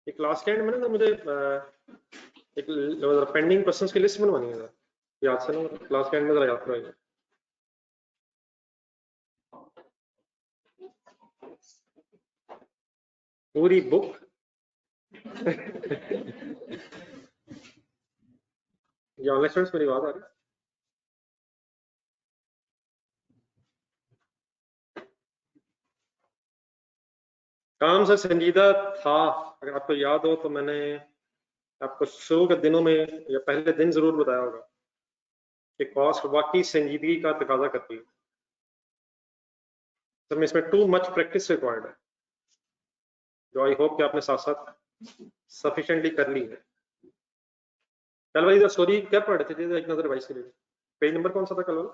एक क्लास के एंड में ना मुझे एक पेंडिंग क्वेश्चंस की लिस्ट बनवानी है, याद से ना क्लास के एंड में जरा याद कराइए। पूरी बुक ये ऑनलाइन स्टूडेंट्स मेरी बात आ रही है? काम से संजीदा था, अगर आपको याद हो तो मैंने आपको शुरू के दिनों में या पहले दिन जरूर बताया होगा कि कॉस्ट वाकई संजीदगी का तकाजा करती है। तो इसमें टू मच प्रैक्टिस रिक्वायर्ड है, जो आई होप कि आपने साथ साथ सफिशिएंटली कर ली है। कल वाली स्टोरी क्या पढ़ रहे थे, एक नजर रिवाइज करिए। पेज नंबर कौन सा था कल वाला?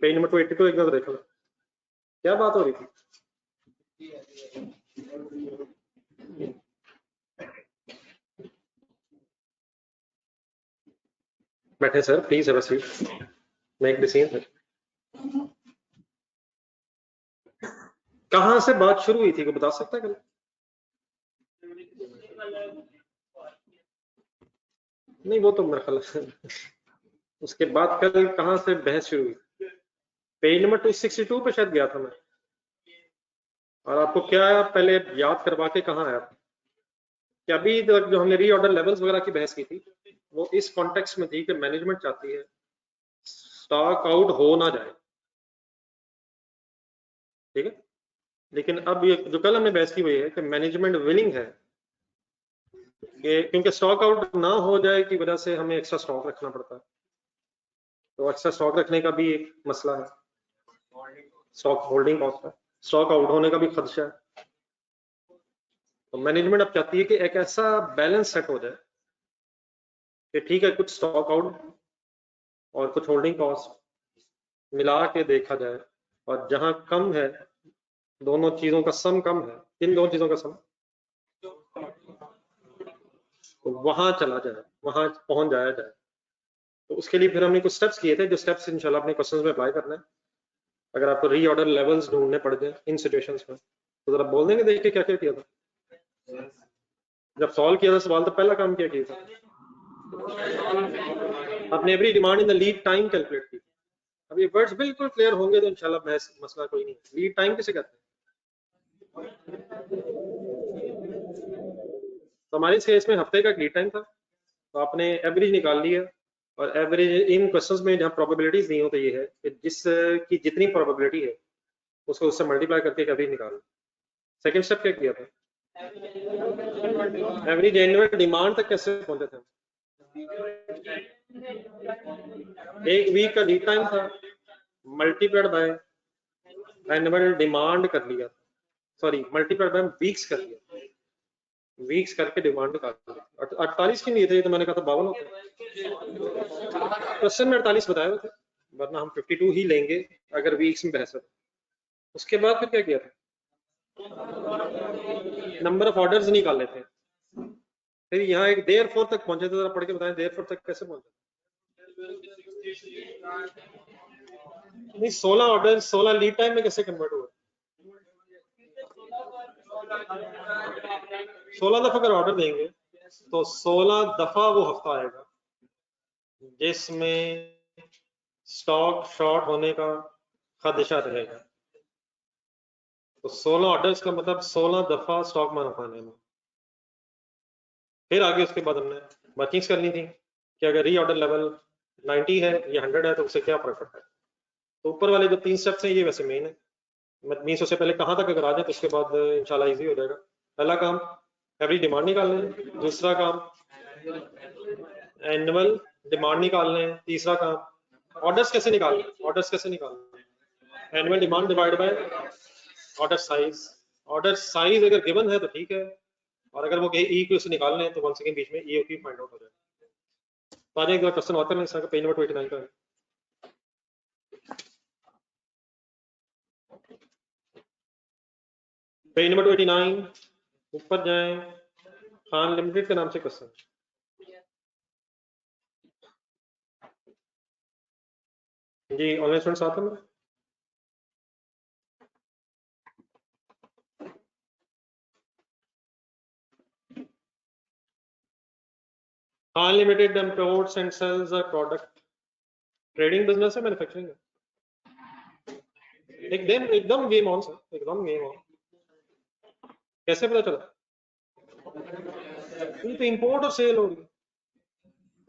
पेज नंबर 282, एक नजर देखो क्या बात हो रही थी। बैठे sir, please have a seat, make the scene. कहां से बात शुरू हुई थी, को बता सकता है कल? नहीं वो तो मेरा ख्याल उसके बाद कल कहां से बहस शुरू हुई? पेज नंबर 262 पे शायद गया था मैं, और आपको क्या पहले याद करवा के कहाँ आया कि अभी तक जो हमने रीऑर्डर लेवल्स वगैरह की बहस की थी वो इस कॉन्टेक्स्ट में थी कि मैनेजमेंट चाहती है स्टॉक आउट हो ना जाए, ठीक है। लेकिन अब ये जो कल हमने बहस की हुई है कि मैनेजमेंट विलिंग है कि क्योंकि स्टॉक आउट ना हो जाए की वजह से हमें एक्स्ट्रा स्टॉक रखना पड़ता है, तो एक्स्ट्रा स्टॉक रखने का भी एक मसला है, स्टॉक होल्डिंग कॉस्ट है, स्टॉक आउट होने का भी खदशा है। तो मैनेजमेंट अब चाहती है कि एक ऐसा बैलेंस सेट हो जाए कि ठीक है कुछ स्टॉक आउट और कुछ होल्डिंग कॉस्ट मिला के देखा जाए, और जहां कम है दोनों चीजों का सम कम है, इन दोनों चीजों का सम, तो वहां चला जाए, वहां पहुंच जाया जाए। तो उसके लिए फिर हमने कुछ स्टेप्स किए थे, जो स्टेप्स इंशाल्लाह अपने क्वेश्चंस में अप्लाई करना है। अगर आपको रीऑर्डर लेवल्स ढूंढने पड़ जाए इन सिचुएशंस में तो जरा बोल देंगे, देखिए क्या क्या किया था। जब सॉल्व किया था सवाल तो पहला काम क्या किया था, आपने every demand in the lead time calculate की। अब ये वर्ड्स बिल्कुल क्लियर होंगे तो इंशाल्लाह मसला कोई नहीं। लीड टाइम किसे कहते हैं? तो हमारे इस केस में हफ्ते का लीड टाइम था, तो आपने एवरेज निकाल लिया, और एवरेज इन क्वेश्चंस में जहाँ प्रोबेबिलिटीज नहीं हो तो ये है कि जिसकी जितनी प्रोबेबिलिटी है उसको उससे मल्टीप्लाई करके एवरेज निकाल। सेकंड स्टेप क्या किया था, एवरेज एनुअल डिमांड तक कैसे पहुंचे थे? एक वीक का लीड टाइम था, मल्टीप्लाइड बाय एनुअल डिमांड कर लिया, सॉरी मल्टीप्लाइड बाय वीक्स कर लिया, वीक्स करके डिमांड निकाल लिया। 48 की नहीं थे, तो मैंने कहा था 52 होते, क्वेश्चन में 48 बताए हुए थे, वरना हम 52 ही लेंगे अगर वीक्स में बहस है। उसके बाद फिर क्या किया था, नंबर ऑफ ऑर्डर्स निकालने थे। फिर यहाँ एक देयर फोर तक पहुंचे थे, जरा पढ़ के बताएं देयर फोर तक कैसे पहुंचे? नहीं 16 ऑर्डर 16 लीड टाइम में कैसे कन्वर्ट हुआ? 16 दफा अगर ऑर्डर देंगे तो 16 दफा वो हफ्ता आएगा जिसमें स्टॉक शॉर्ट होने का खदशा रहेगा। तो 16 ऑर्डर्स का मतलब 16 दफा स्टॉक में रखाने में। फिर आगे उसके बाद हमने वर्किंग्स करनी थी कि अगर री ऑर्डर लेवल 90 है या 100 है तो उससे क्या फर्क पड़ता है। तो ऊपर वाले जो 3 स्टेप्स हैं ये वैसे मेन है, मीन्स उससे पहले कहाँ तक अगर आ जाए तो उसके बाद इंशाल्लाह इजी हो जाएगा। पहला काम एवरेज डिमांड निकालना है, दूसरा काम एनुअल डिमांड निकालना है, तीसरा काम ऑर्डर्स कैसे निकालना है, ऑर्डर्स कैसे निकालना है, annual demand divide by order size. Order size अगर गिवन है तो ठीक है, और अगर वो ई क्यू से निकालने हैं तो वन सेकंड बीच में ई क्यू फाइंड आउट हो जाएगा। तो आज एक बार क्वेश्चन और करना है, पेज नंबर 29 का है। पेज नंबर 29 ऊपर जाएं, खान लिमिटेड के नाम से क्वेश्चन। जी ऑनलाइन स्टूडेंट साथ है मेरे? Khan limited imports and sells a product, trading business है, मैन्युफैक्चरिंग है? एकदम गेम ऑन सर, एकदम गेम ऑन। कैसे पता चला? ये तो इंपोर्ट और सेल हो रही है,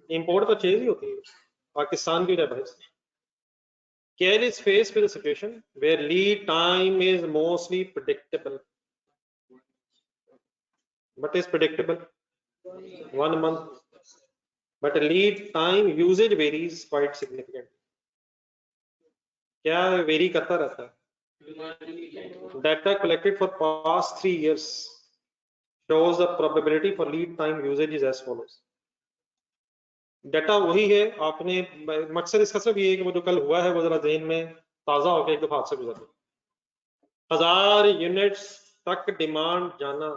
इंपोर्ट परचेज ही होती है पाकिस्तान की भाई। KL is faced with a situation where lead time is mostly predictable. What is predictable? 1 month. But lead time usage varies quite significantly. क्या वेरी करता रहता है? Data collected for past 3 years shows the probability for lead time usage is as follows. Data वही है, आपने मकसद इसका सिर्फ ये है कि वो जो कल हुआ है वो जरा ज़हन में ताज़ा होकर एक दफा आपसे गुजर जाए। 1000 यूनिट्स तक डिमांड जाना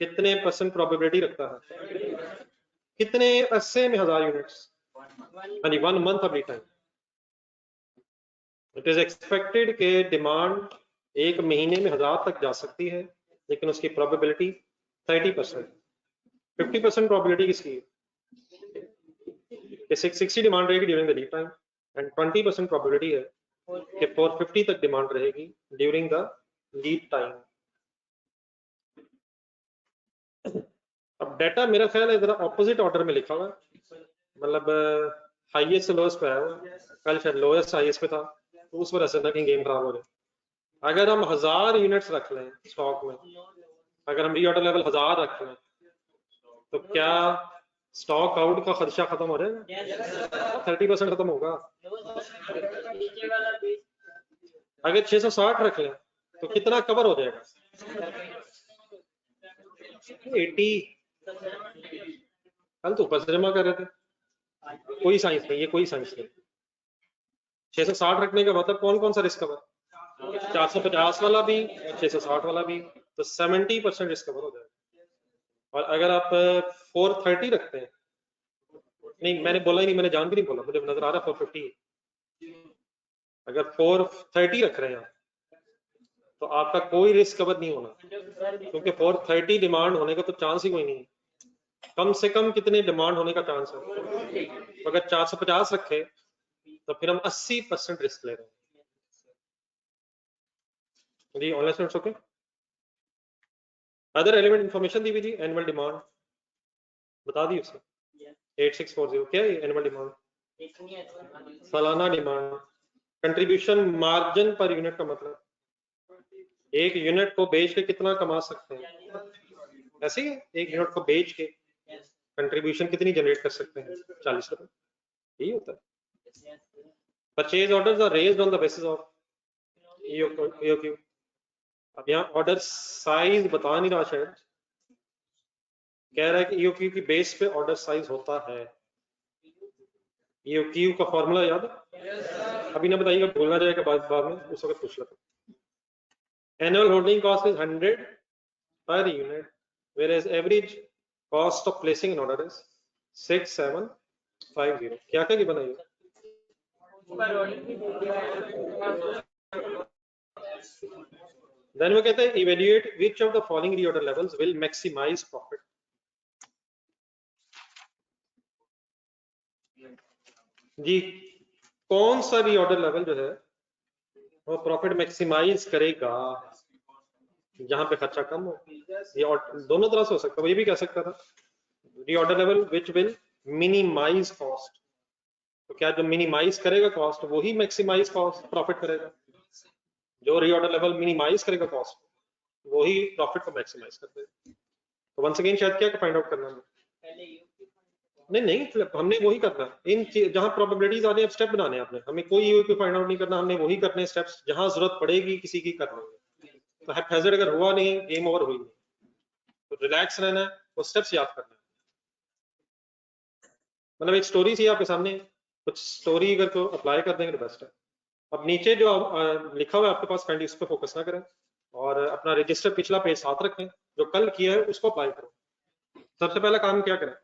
कितने % प्रोबेबिलिटी रखता है? कितने अरसे में 1000 यूनिट्स? यानी 1 month of lead time. It is expected के डिमांड 1 महीने में 1000 तक जा सकती है, लेकिन उसकी प्रोबेबिलिटी 30%। 50% प्रोबेबिलिटी किसकी है? 60 डिमांड रहेगी during the lead time, and 20% probability है कि 450 तक डिमांड रहेगी ड्यूरिंग द लीड टाइम। अब डाटा मेरा ख्याल है जरा ऑपोजिट ऑर्डर में लिखा हुआ है, मतलब हाईएस्ट से लोएस्ट पे आया हुआ। कल शायद लोएस्ट हाईएस्ट पे था, तो उस वजह से ना कि गेम खराब हो रहे। अगर हम 1000 यूनिट्स रख लें स्टॉक में, अगर हम रीऑर्डर लेवल 1000 रख लें, तो क्या स्टॉक आउट का खर्चा खत्म हो जाएगा? 30% खत्म होगा। अगर 660 रख लें तो कितना कवर हो जाएगा? 80। कल तो ऊपर से जमा कर रहे थे, कोई साइंस नहीं, ये कोई साइंस नहीं। 660 रखने का मतलब कौन कौन सा रिस्क कवर? 450 वाला भी और 660 वाला भी, तो 70% रिस्क कवर हो जाएगा। और अगर आप 430 रखते हैं, नहीं मैंने बोला ही नहीं, मैंने जान भी नहीं बोला, मुझे नजर आ रहा 450। अगर 430 रख रहे हैं आप, तो आपका कोई रिस्क कवर नहीं होना, क्योंकि 430 डिमांड होने का तो चांस ही कोई नहीं है। कम से कम कितने डिमांड होने का चांस है? तो अगर 450 रखे तो फिर हम 80% रिस्क ले रहे हैं। जी online students okay. Other element information दी हुई थी, एनुअल डिमांड बता दी उसने 8640। क्या है एनुअल डिमांड? सालाना demand. Contribution margin per unit का मतलब एक यूनिट को बेच के कितना कमा सकते हैं, ऐसे ही एक यूनिट को बेच के कंट्रीब्यूशन कितनी जनरेट कर सकते हैं? 40 रुपए, यही होता है। Purchase orders are raised on the basis of EOQ। अब यहाँ ऑर्डर साइज बता नहीं रहा, शायद कह रहा है कि EOQ की बेस पे ऑर्डर साइज होता है। EOQ का फॉर्मूला याद है? अभी ना बताइएगा, भूलना जाएगा बाद में, उस वक्त पूछ लेते। Annual holding cost is 100 per unit, whereas average cost of placing an order is 6750। क्या क्या बनाइए? Then वो कहते हैं evaluate which of the following reorder levels will maximize profit। जी कौन सा रीऑर्डर लेवल जो है वो प्रॉफिट मैक्सिमाइज करेगा, जहां पे खर्चा कम हो? ये दोनों तरह से हो सकता है, ये भी कह सकता था reorder level which will minimise cost. तो क्या जो मिनिमाइज करेगा कॉस्ट वही मैक्सिमाइज कॉस्ट प्रॉफिट करेगा? जो रीऑर्डर लेवल मिनिमाइज करेगा कॉस्ट वही प्रॉफिट को मैक्सिमाइज कर देगा। तो वंस अगेन शायद क्या फाइंड आउट करना है? नहीं हमने वही करना इन जहां प्रोबेबिलिटीज आ रही है, स्टेप बनाने हैं आपने, हमें कोई फाइंड आउट नहीं करना, हमने वही करने स्टेप्स जहां जरूरत पड़ेगी किसी की कर लेंगे। तो हैज़र्ड अगर हुआ नहीं, गेम ओवर हुई नहीं, तो रिलैक्स रहना है, वो स्टेप्स याद करना है। मतलब एक स्टोरी थी आपके सामने, कुछ स्टोरी अगर को अप्लाई कर देंगे तो बेस्ट है। अब नीचे जो लिखा हुआ है आपके पास, काइंडली उस पर फोकस ना करें और अपना रजिस्टर पिछला पेज साथ रखें, जो कल किया है उसको अप्लाई करो। सबसे पहला काम क्या करें?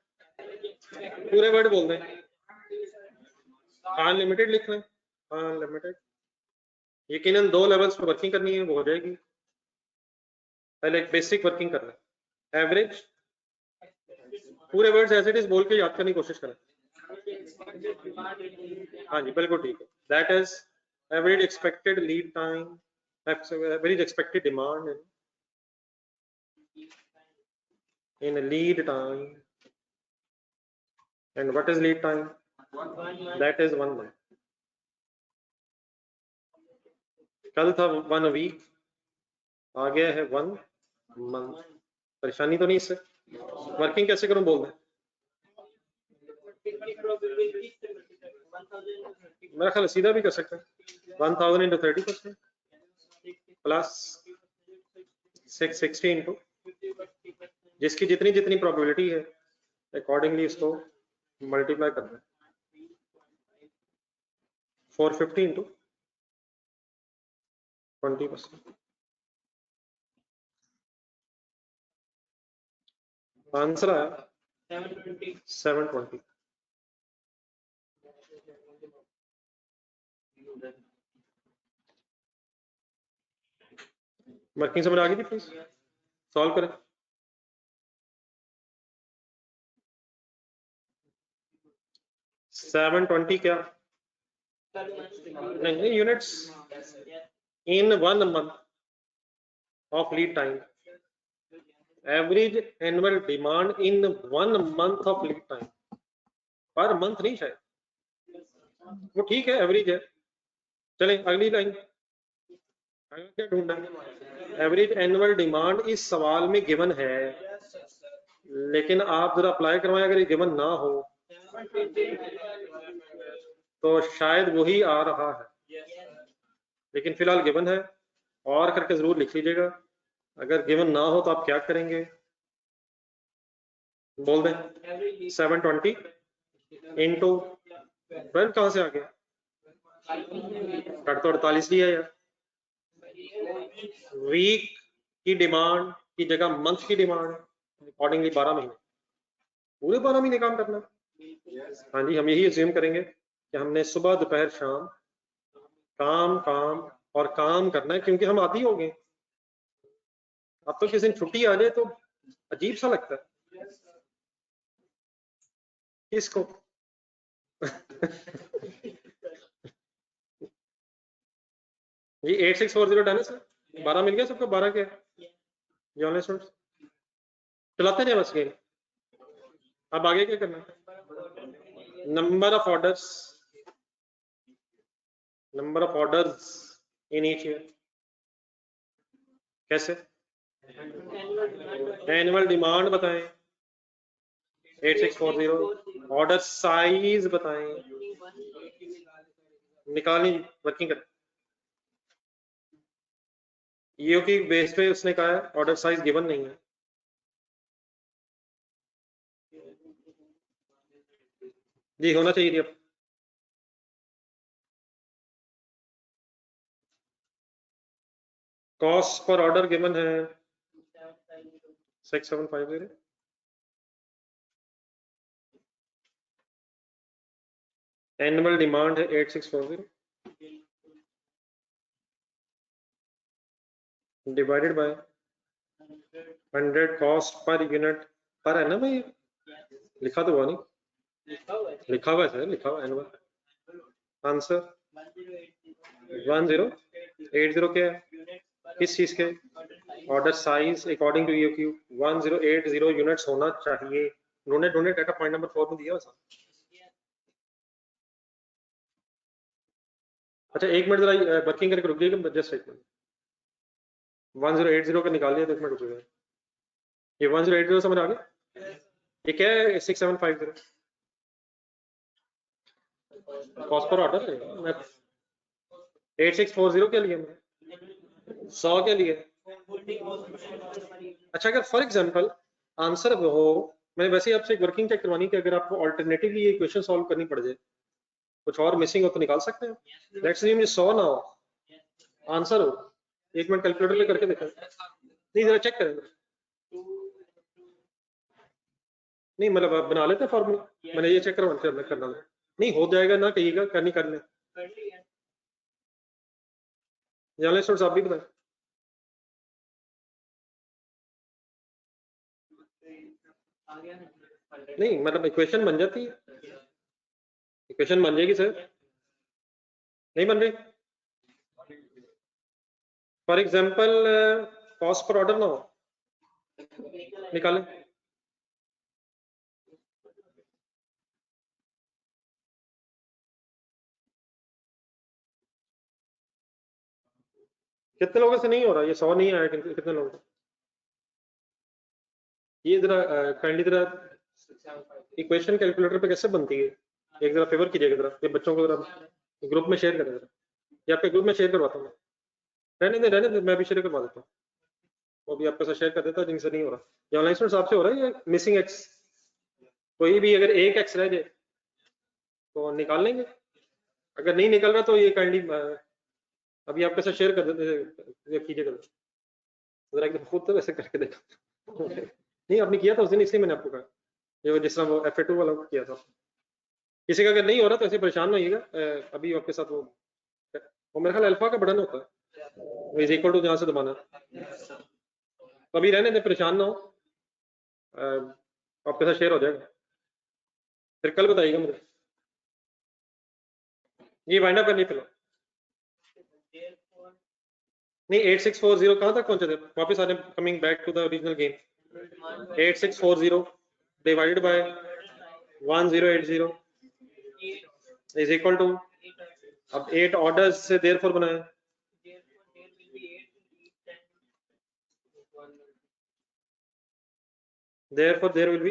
पूरे वर्ड बोल दें, अनलिमिटेड लिख लें, अनलिमिटेड। यकीनन 2 लेवल्स पर वर्किंग करनी है, वो हो जाएगी। पहले एक बेसिक वर्किंग कर लें, एवरेज पूरे वर्ड्स एज इट इज बोल के याद करने की कोशिश करें। हाँ जी बिल्कुल ठीक है। That is average expected lead time, average expected demand in lead time. And what is lead time? That is 1 month. कल था 1 week, आ गया है 1 month। परेशानी तो नहीं इससे? वर्किंग कैसे करूं बोल दें। मेरा ख्याल सीधा भी कर सकते हैं। 1000 into 30% प्लस 660 into जिसकी जितनी जितनी प्रोबेबिलिटी है अकॉर्डिंगली इसको मल्टीप्लाई करना है। 450 into 20%। आंसर आया 720। वर्किंग समझ आ गई थी? प्लीज सॉल्व करें। सेवन 20 क्या नहीं units in 1 month of lead time, average annual demand in 1 month of lead time, per month नहीं शायद, वो ठीक है एवरेज है। चलें अगली लाइन क्या ढूंढना है। एवरेज एनुअल डिमांड इस सवाल में गिवन है, लेकिन आप जरा अप्लाई करवाएं अगर ये गिवन ना हो तो शायद वही आ रहा है, लेकिन फिलहाल गिवन है और करके जरूर लिख लीजिएगा। अगर गिवन ना हो तो आप क्या करेंगे बोल दें। 720 इंटू 12 कहां से आ गया, कट तो 48 लिया यार। वीक की डिमांड की जगह मंथ की डिमांड, अकॉर्डिंगली 12 महीने, पूरे 12 महीने काम करना। हाँ जी हम यही अज्यूम करेंगे कि हमने सुबह दोपहर शाम काम काम और काम करना है, क्योंकि हम आदी हो गए। अब तो किसी दिन छुट्टी आ जाए तो अजीब सा लगता है। किसको जी 8640 डन है सर। 12 मिल गया सबको? 12 क्या है चलाते जाए बस गेम। अब आगे क्या करना है। Number of orders in each year कैसे। एनुअल डिमांड बताएं 8640, ऑर्डर साइज बताएं, निकालनी वर्किंग कर। ईओ की बेस पे उसने कहा है ऑर्डर साइज गिवन नहीं है। जी होना चाहिए थी। अब कॉस्ट पर ऑर्डर गिवन है 6750, एनुअल डिमांड है 8640 divided bye 100 cost per unit पर है ना भाई, लिखा तो हुआ नहीं, लिखा हुआ है सर, लिखा हुआ एनुअल। आंसर 1080 क्या है, किस चीज के, order size according to EOQ 1080 units होना चाहिए। उन्होंने डाटा पॉइंट नंबर 4 में दिया वैसा। अच्छा एक मिनट जरा वर्किंग करके रुक जाइएगा, जस्ट एक मिनट। 1080 का निकाल लिया तो एक मिनट रुक जाइएगा। ये 1080 समझ आ गया, ये क्या है 6750 कॉस्ट पर ऑर्डर है। 8640 के लिए मैं 100 के लिए। अच्छा अगर फॉर एग्जांपल आंसर हो, मैंने वैसे ही आपसे एक वर्किंग चेक करवानी कि अगर आपको ऑल्टरनेटिवली ये इक्वेशन सॉल्व करनी पड़ जाए, कुछ और मिसिंग हो तो निकाल सकते हैं। लेट्स अज्यूम 100 ना हो, आंसर हो, एक मिनट कैलकुलेटर ले करके देखा, नहीं जरा चेक करें। नहीं मतलब आप बना लेते हैं फॉर्मूला, मैंने ये चेक करना नहीं हो जाएगा ना कहिएगा, करनी कर ले। जर्नलिस्ट साहब भी बताएं। नहीं मतलब इक्वेशन बन जाती है, इक्वेशन बन जाएगी सर, नहीं बन रही। For example cost per order ना हो, निकालें। कितने लोगों से नहीं हो रहा ये? 100 नहीं आया, कितने लोग? ये जरा काइंडली जरा इक्वेशन कैलकुलेटर पे कैसे बनती है, एक जरा फेवर कीजिएगा जरा, ये बच्चों को जरा ग्रुप में शेयर करें जरा, या आपके ग्रुप में शेयर करवाता हूँ। रहने दे, मैं भी शेयर करवा देता हूँ, वो भी आपके साथ शेयर कर देता हूँ जिनसे नहीं हो रहा। ये ऑनलाइन स्टूडेंट्स आपसे हो रहा है या मिसिंग एक्स? कोई भी अगर एक एक्स रह जाए तो निकाल लेंगे, अगर नहीं निकल रहा तो ये काइंडली अभी आपके साथ शेयर कर देते कीजिएगा जरा, एकदम खुद तो वैसे करके देखा नहीं आपने किया था उस दिन, इसलिए मैंने आपको कहा, ये जिस तरह वो FA2 वाला किया था। किसी का अगर नहीं हो रहा तो ऐसे परेशान नहीं होइएगा, अभी आपके साथ वो मेरे ख्याल अल्फा का बटन होता है, इज इक्वल टू जहां से दबाना, तो अभी रहने दे, परेशान ना हो, आपके साथ शेयर हो जाएगा, फिर कल बताइएगा मुझे। ये वाइंड अप करनी फिलहाल नहीं, 8640 कहाँ तक पहुंचे थे? वापस आने, coming back to the original game. 8640 divided by 1080 is equal to, अब 8 ऑर्डर्स से देयरफॉर बनाया, therefore there will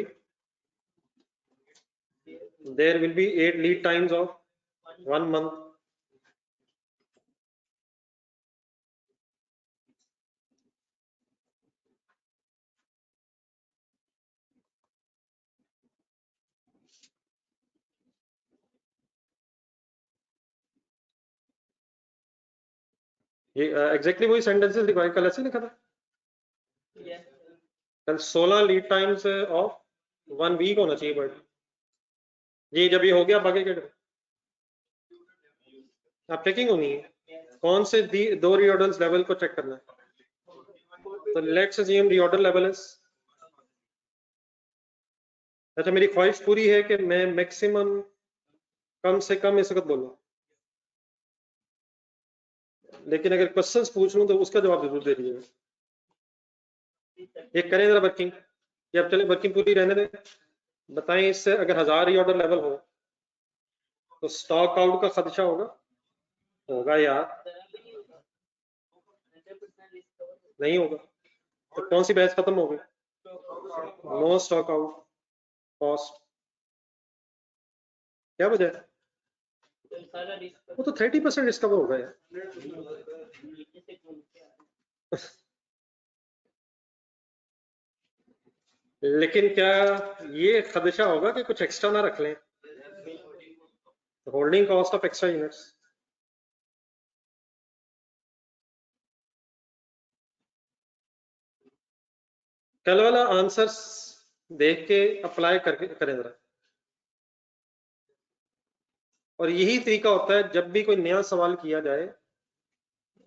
be 8 lead times of 1 month. ये एग्जैक्टली वही सेंटेंसेस लिखवाए, कल ऐसे लिखा था, कल 16 लीड टाइम्स ऑफ 1 वीक होना चाहिए बट जी जब ये हो गया बाकी क्या करें? आप चेकिंग होनी है, कौन से दो रीऑर्डर्स लेवल को चेक करना है, तो let's assume reorder level is, अच्छा मेरी ख्वाहिश पूरी है कि मैं मैक्सिमम कम से कम इस वक्त बोलूं, लेकिन अगर क्वेश्चंस पूछ लूं तो उसका जवाब जरूर दे दीजिएगा। ये करें जरा वर्किंग, ये अब चले वर्किंग पूरी रहने दें, बताएं इससे अगर 1000 रीऑर्डर लेवल हो तो स्टॉक आउट का खदशा होगा यार, नहीं होगा तो कौन सी बहस खत्म हो गई? नो स्टॉक आउट कॉस्ट, क्या वजह है? वो तो 30% डिस्कवर होगा यार लेकिन क्या ये खदशा होगा कि कुछ एक्स्ट्रा ना रख लें, holding cost of extra units. कल वाला आंसर्स देख के अप्लाई करके करें जरा, और यही तरीका होता है जब भी कोई नया सवाल किया जाए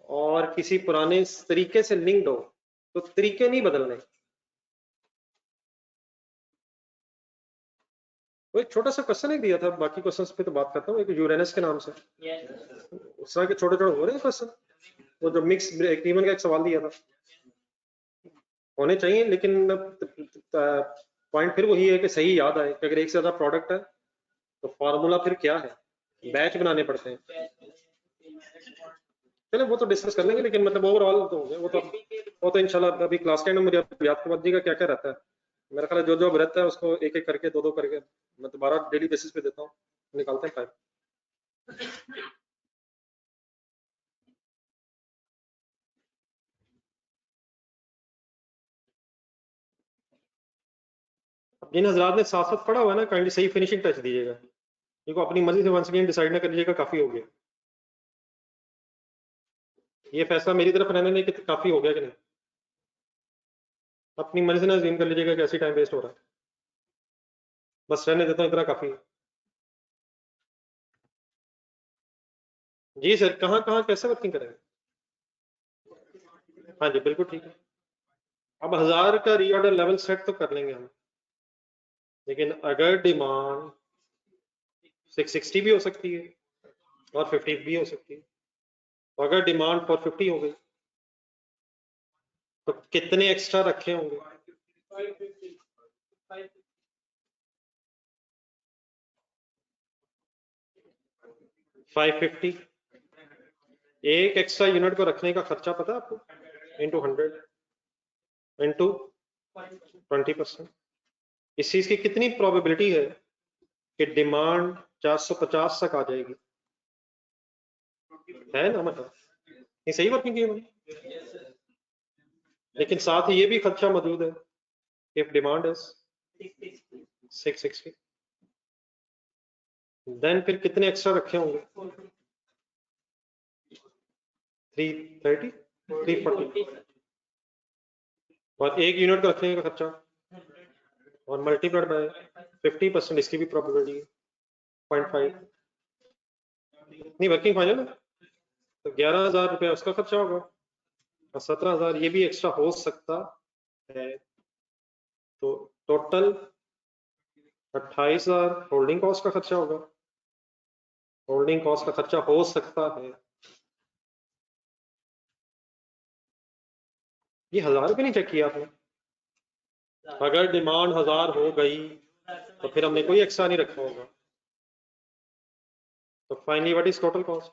और किसी पुराने तरीके से लिंक्ड हो तो तरीके नहीं बदलने। वो एक छोटा सा क्वेश्चन एक दिया था, बाकी क्वेश्चंस पे तो बात करता हूँ, एक यूरेनस के नाम से उस तरह के छोटे छोटे हो रहे हैं क्वेश्चन, वो जो मिक्स ब्रेक इवन का एक सवाल दिया था, होने चाहिए, लेकिन पॉइंट फिर वही है कि सही याद आए कि अगर एक से ज्यादा प्रोडक्ट है तो फार्मूला फिर क्या है, बैच बनाने पड़ते हैं। चलो वो तो डिस्कस कर लेंगे, लेकिन मतलब ओवरऑल तो हो गया वो तो इंशाल्लाह अभी क्लास 10 में मुझे याद कर दीजिएगा क्या क्या रहता है, मेरा ख्याल है जो जो रहता है उसको एक एक करके दो दो करके मैं दोबारा डेली बेसिस पे देता हूँ, निकालते हैं टाइम। जिन हजरात ने साथ साथ पढ़ा हुआ है ना, काइंडली सही फिनिशिंग टच दीजिएगा, देखो अपनी मर्जी से वंस अगेन डिसाइड ना कर लीजिएगा काफी हो गया, ये फैसला मेरी तरफ रहने नहीं कि काफी हो गया कि नहीं, अपनी मर्जी से ना अज्यूम कर लीजिएगा कि ऐसी टाइम वेस्ट हो रहा है, बस रहने देता हूँ, इतना काफी है। जी सर, कहाँ कहाँ कैसे वर्किंग करेंगे? हाँ जी बिल्कुल ठीक है, अब 1000 का रीऑर्डर लेवल सेट तो कर लेंगे हम, लेकिन अगर डिमांड 660 भी हो सकती है और 50 भी हो सकती है, तो अगर डिमांड 450 हो गई तो कितने एक्स्ट्रा रखे होंगे? 550। एक एक्स्ट्रा यूनिट को रखने का खर्चा पता है आपको? Into 100 into 20%। इस चीज की कितनी प्रोबेबिलिटी है कि डिमांड 450 तक आ जाएगी? है ना, मतलब ये सही वर्किंग की है। लेकिन साथ ही ये भी खर्चा मौजूद है, इफ डिमांड इज 660, देन फिर कितने एक्स्ट्रा रखे होंगे? 330, 340, और एक यूनिट का रखने का खर्चा और मल्टीप्लाइड बाय 50%, इसकी भी प्रोबेबिलिटी है 0.5। नहीं वर्किंग फाइनल है तो 11,000 रुपया उसका खर्चा होगा और 17,000 ये भी एक्स्ट्रा हो सकता है, तो टोटल 28,000 होल्डिंग कॉस्ट का खर्चा होगा। होल्डिंग कॉस्ट का खर्चा हो सकता है, ये 1,000 रुपये नहीं चेक किया आपने? अगर डिमांड 1,000 हो गई तो फिर हमने कोई एक्स्ट्रा नहीं रखा होगा, तो finally what is total cost?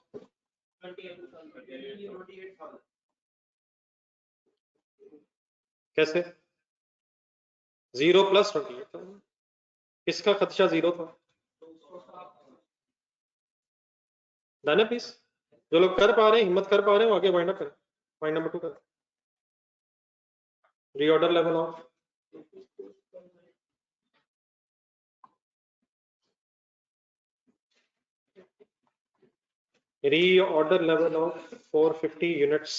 कैसे? 0 प्लस 28। किसका खर्चा 0 था? डन है प्लीज? जो लोग कर पा रहे हैं, हिम्मत कर पा रहे हैं, आगे वाइंड अप करें। पॉइंट नंबर 2 करें, reorder level of reorder level of 450 units.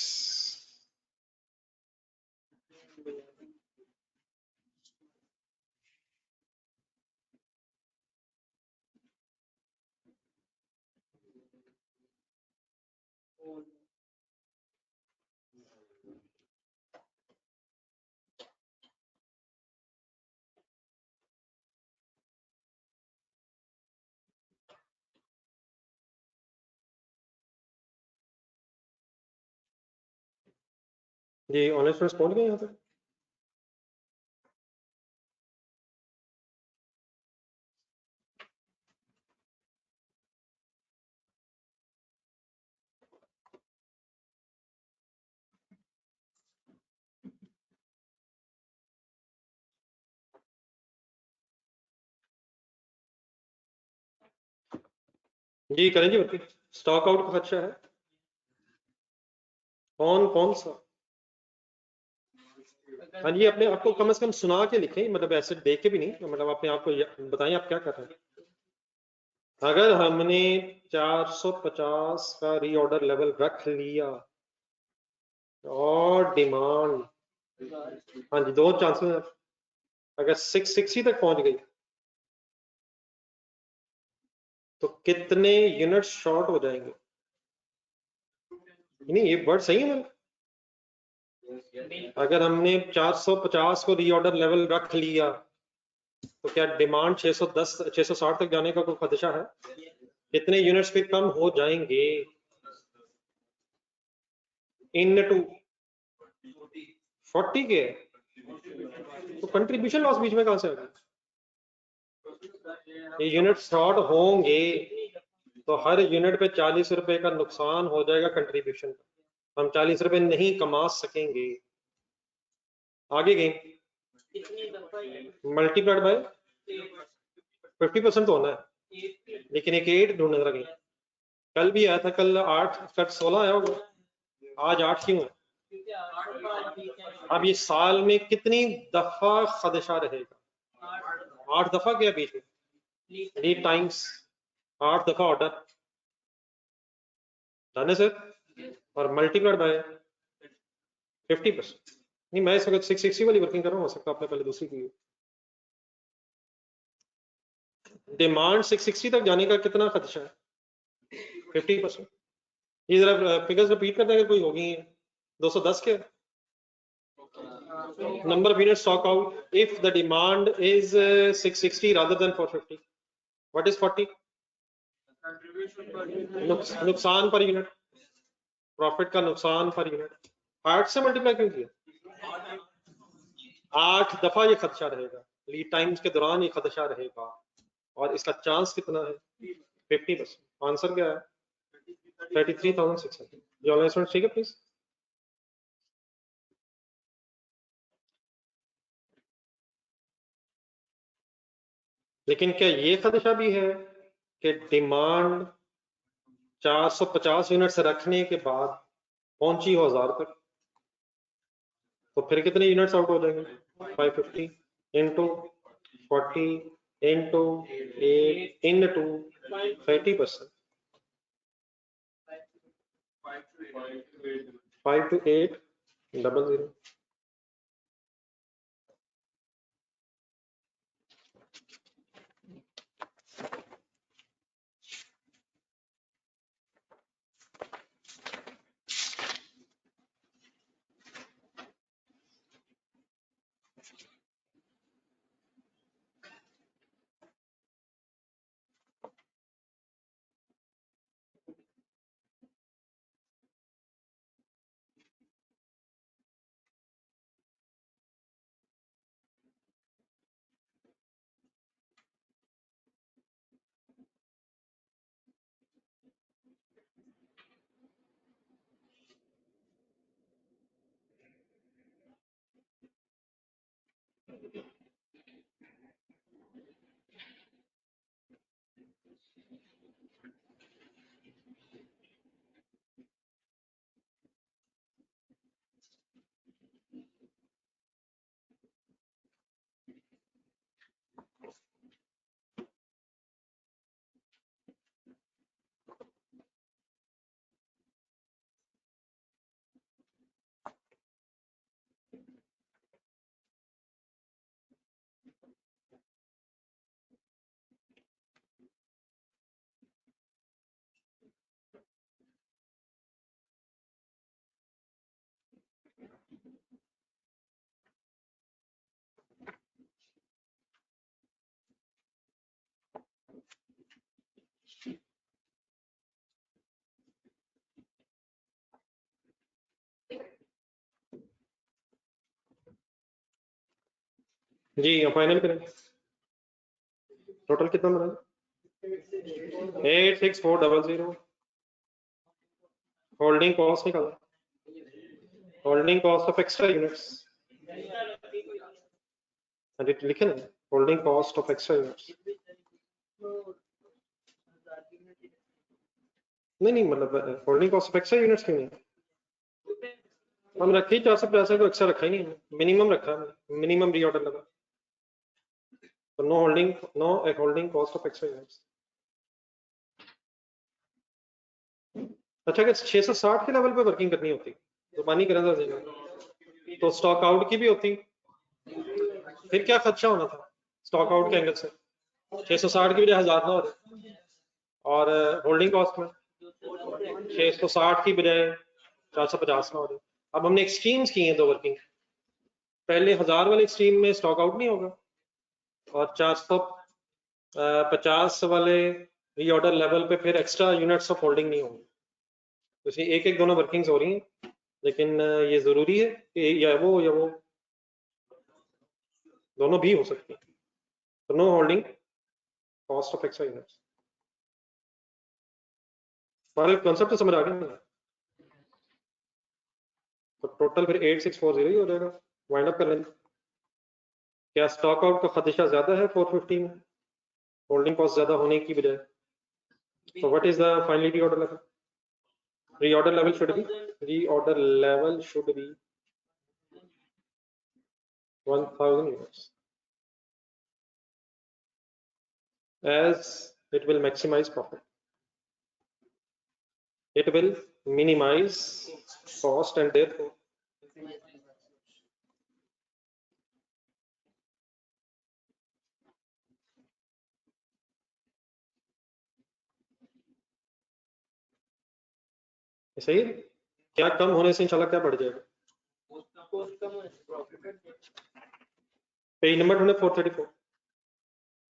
जी ऑनलाइन स्टूडेंट्स पहुंच गए यहाँ तक? जी करें जी बल्कि स्टॉक आउट का खर्चा है कौन कौन सा? हाँ जी, अपने आपको कम से कम सुना के लिखें, मतलब ऐसे देख के भी नहीं, मतलब अपने आप को बताएं आप क्या कर रहे हैं। अगर हमने 450 का रीऑर्डर लेवल रख लिया और डिमांड, हाँ जी दो चांसेस, अगर 660 तक पहुंच गई तो कितने यूनिट शॉर्ट हो जाएंगे? नहीं ये वर्ड सही है मेरा? अगर हमने 450 को रीऑर्डर लेवल रख लिया तो क्या डिमांड 610 660 तक जाने का कोई खदशा है? कितने यूनिट्स फिर कम हो जाएंगे? इन टू 40 के, तो कंट्रीब्यूशन लॉस बीच में कहां से आ गई? ये यूनिट शॉर्ट होंगे तो हर यूनिट पे 40 रुपए का नुकसान हो जाएगा कंट्रीब्यूशन का, हम 40 रुपए नहीं कमा सकेंगे। आगे गेम मल्टीप्लाइड बाय 50% तो होना है, लेकिन एक 8 ढूंढने जरा गेम। कल भी आया था, कल 8 कट 16 आया होगा, आज 8 क्यों है? अब ये साल में कितनी दफा खदशा रहेगा? 8 दफा क्या बीच में? 3 टाइम्स 8 दफा ऑर्डर डन है सर, और मल्टीप्लाइड बाय 50%। नहीं मैं इस वक्त 660 वाली वर्किंग कर रहा हूँ, हो सकता है आपने पहले दूसरी की। डिमांड 660 तक जाने का कितना खदशा है? 50%। ये जरा फिगर्स रिपीट करते हैं अगर कोई होगी। 210 के number of units stock out if the demand is 660 rather than 450. What is 40? नुकसान पर यूनिट, प्रॉफिट का नुकसान पर यूनिट। 8 से मल्टीप्लाई क्यों किया? 8 दफा ये खदशा रहेगा, लीड टाइम्स के दौरान ये खदशा रहेगा, और इसका चांस कितना है? 50%। आंसर क्या है? 33,600। जो ऑनलाइन स्टूडेंट ठीक है प्लीज। लेकिन क्या ये खदशा भी है कि डिमांड 450 यूनिट्स रखने के बाद पहुंची हो 1000 तक, तो फिर कितने यूनिट्स आउट हो जाएंगे? 550 इंटू 40 इंटू 8 इंटू 30%। 5 to 8 00। जी फाइनल करें। टोटल कितना बना? 86400। होल्डिंग कॉस्ट निकाला, holding cost of extra units लिखे ना, holding cost of extra units. नहीं मतलब holding cost of extra units क्यों नहीं? हम रखी 450 को एक्स्ट्रा रखा ही नहीं, मिनिमम रखा, मिनिमम रीऑर्डर लगा, तो no holding, no holding cost of extra units. अच्छा, अगर 660 के लेवल पे वर्किंग करनी होती तो पानी करें तो स्टॉक आउट की भी होती, फिर क्या खर्चा होना था स्टॉक आउट के एंगल से? 660 की बजाय 1000 ना हो जाए, और होल्डिंग कॉस्ट में 660 की बजाय 450 ना हो जाए। अब हमने एक्सट्रीम्स की हैं दो वर्किंग, पहले 1000 वाले एक्सट्रीम में स्टॉक आउट नहीं होगा, और 450 वाले रीऑर्डर लेवल पे फिर एक्स्ट्रा यूनिट्स ऑफ होल्डिंग नहीं होंगे। तो इसलिए एक एक दोनों वर्किंग्स हो रही हैं, लेकिन ये जरूरी है कि या वो दोनों भी हो सकती है। तो no holding cost of extra units. हमारे कॉन्सेप्ट समझ आ गया, तो टोटल फिर 8640 ही हो जाएगा। वाइंड अप कर लेंगे। क्या स्टॉक आउट का खदशा ज्यादा है 450 में होल्डिंग कॉस्ट ज्यादा होने की बजाय? तो what is the final reorder level? Reorder level should be 1000 units, as it will maximize profit, it will minimize cost, and therefore सही है। क्या कम होने से इंशाल्लाह क्या बढ़ जाएगा? कॉस्ट कम है प्रॉफिट है पेज नंबर 434